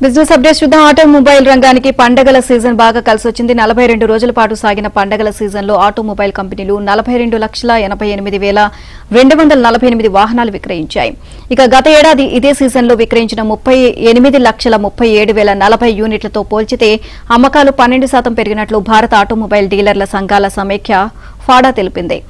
Business updates చూద్దాం. Automobile రంగానికి పండగల సీజన్ బాగా కలిసొచ్చింది. 42 రోజుల పాటు సాగిన పండగల సీజన్లో ఆటోమొబైల్ కంపెనీలు 42,88,248 వాహనాలు విక్రయించాయి. ఇక గత ఏడాది ఇదే సీజన్లో విక్రయించిన 38,37,040 యూనిట్లతో పోల్చితే అమ్మకాలు 12% పెరిగినట్లు భారత ఆటోమొబైల్ డీలర్ల సంఘాల సమైక్య ఫాడా తెలిపింది.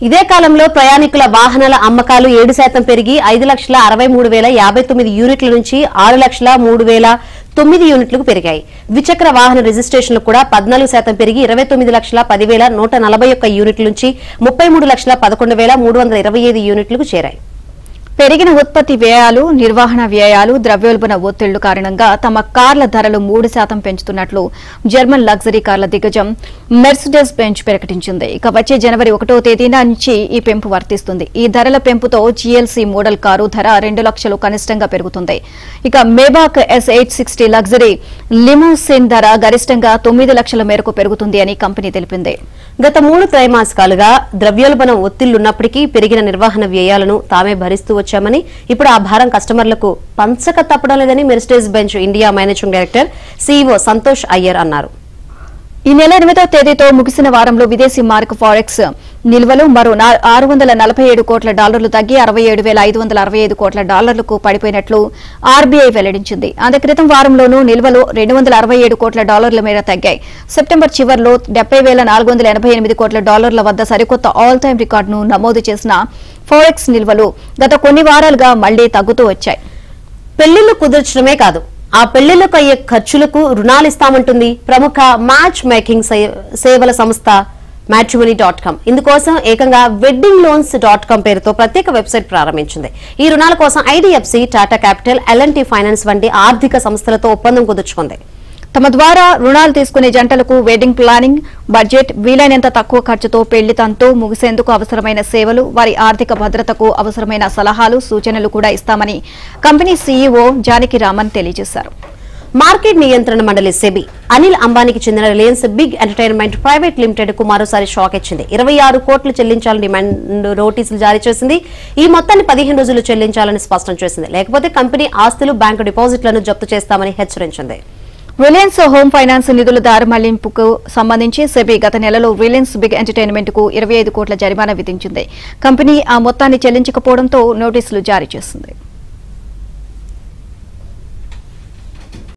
ఇదే కాలంలో ప్రయాణికుల వాహనాల అమ్మకాలు 7% పెరిగి 5,63,059 యూనిట్ల నుంచి 6,03,009 యూనిట్లకు పెరిగాయి. ద్విచక్ర వాహన రిజిస్ట్రేషన్లు కూడా 14% పెరిగి 29,10,141 యూనిట్ల నుంచి 33,11,325 యూనిట్లకు చేరాయి. పెరిగిన ఉత్పత్తి వ్యయాలు, నిర్వహణ వ్యయాలు, ద్రవ్యోల్బణ ఒత్తిళ్లు కారణంగా తమ కార్ల ధరలు 3% పెంచుతున్నట్లు జర్మన్ లగ్జరీ కార్ల దిగ్గజం మెర్సిడెస్ బెంజ్ ప్రకటించింది. ఇక వచ్చే జనవరి 1వ తేదీన నుంచి ఈ పెంపు వర్తిస్తుంది. ఈ ధరల పెంపుతో జీఎల్సీ మోడల్ కారు ధర 2 లక్షలు కనిష్టంగా పెరుగుతుంది. ఇక మేబాక్ S860 లగ్జరీ లిమోసిన్ ధర గరిష్టంగా 9 లక్షల మేరకు పెరుగుతుంది అని కంపెనీ తెలిపింది. గత 3 త్రైమాసికాలుగా ద్రవ్యోల్బణం ఒత్తిళ్లున్నప్పటికీ పెరిగిన నిర్వహణ వ్యయాలను తామే భరిస్తూ వచ్చామని, ఇప్పుడు ఆ భారం కస్టమర్లకు పంచక తప్పడం లేదని Mercedes Benz India managing director CEO Santosh Iyer అన్నారు. ఈ నెల 8వ తేదీతో ముగిసిన వారంలో విదేశీ మార్క్ ఫారెక్స్ నిల్వలు మరో $647 కోట్ల తగ్గి $67,565 కోట్ల పడిపోయినట్లు ఆర్బీఐ వెల్లడించింది. అంతక్రితం వారంలోనూ నిల్వలు $267 కోట్ల మేర తగ్గాయి. సెప్టెంబర్ చివర్లో $70,488 కోట్ల వద్ద సరికొత్త ఆల్ టైమ్ రికార్డును నమోదు చేసిన ఫారెక్స్ నిల్వలు గత కొన్ని వారాలుగా మళ్లీ తగ్గుతూ వచ్చాయి. పెళ్లిళ్లు కుదర్చడమే కాదు, ఆ పెళ్లిళ్లకు అయ్యే ఖర్చులకు రుణాలిస్తామంటుంది ప్రముఖ మ్యాచ్ మేకింగ్ సేవల సంస్థ matrimony.com. ఇందుకోసం ఏకంగా weddingloans.com పేరుతో ప్రత్యేక వెబ్సైట్ ప్రారంభించింది. ఈ రుణాల కోసం IDFC, Tata capital, L&T finance వంటి ఆర్థిక సంస్థలతో ఒప్పందం కుదుర్చుకుంది. తమ ద్వారా రుణాలు తీసుకునే జంటలకు వెడ్డింగ్ ప్లానింగ్, బడ్జెట్, వీలైనంత తక్కువ ఖర్చుతో పెళ్లి తంతు ముగిసేందుకు అవసరమైన సేవలు, వారి ఆర్థిక భద్రతకు అవసరమైన సలహాలు, సూచనలు కూడా ఇస్తామని కంపెనీ సీఈఓ జానకి రామన్ తెలియజేశారు. మార్కెట్ నియంత్రణ మండలి సెబీ అనిల్ అంబానీకి చెందిన Reliance big entertainment private limited కు మరోసారి షాక్ ఇచ్చింది. 26 కోట్లు చెల్లించాలని డిమాండ్ నోటీసులు జారీ చేసింది. ఈ మొత్తాన్ని 15 రోజులు చెల్లించాలని స్పష్టం చేసింది. లేకపోతే కంపెనీ ఆస్తులు, బ్యాంకు డిపాజిట్లను జప్తు చేస్తామని హెచ్చరించింది. రిలయన్స్ హోమ్ ఫైనాన్స్ నిధుల దారి మళ్లింపుకు సంబంధించి సెబీ గత నెలలో రిలయన్స్ బిగ్ ఎంటర్టైన్మెంట్ కు 25 కోట్ల జరిమానా విధించింది. కంపెనీ ఆ మొత్తాన్ని చెల్లించకపోవడంతో నోటీసులు జారీ చేసింది.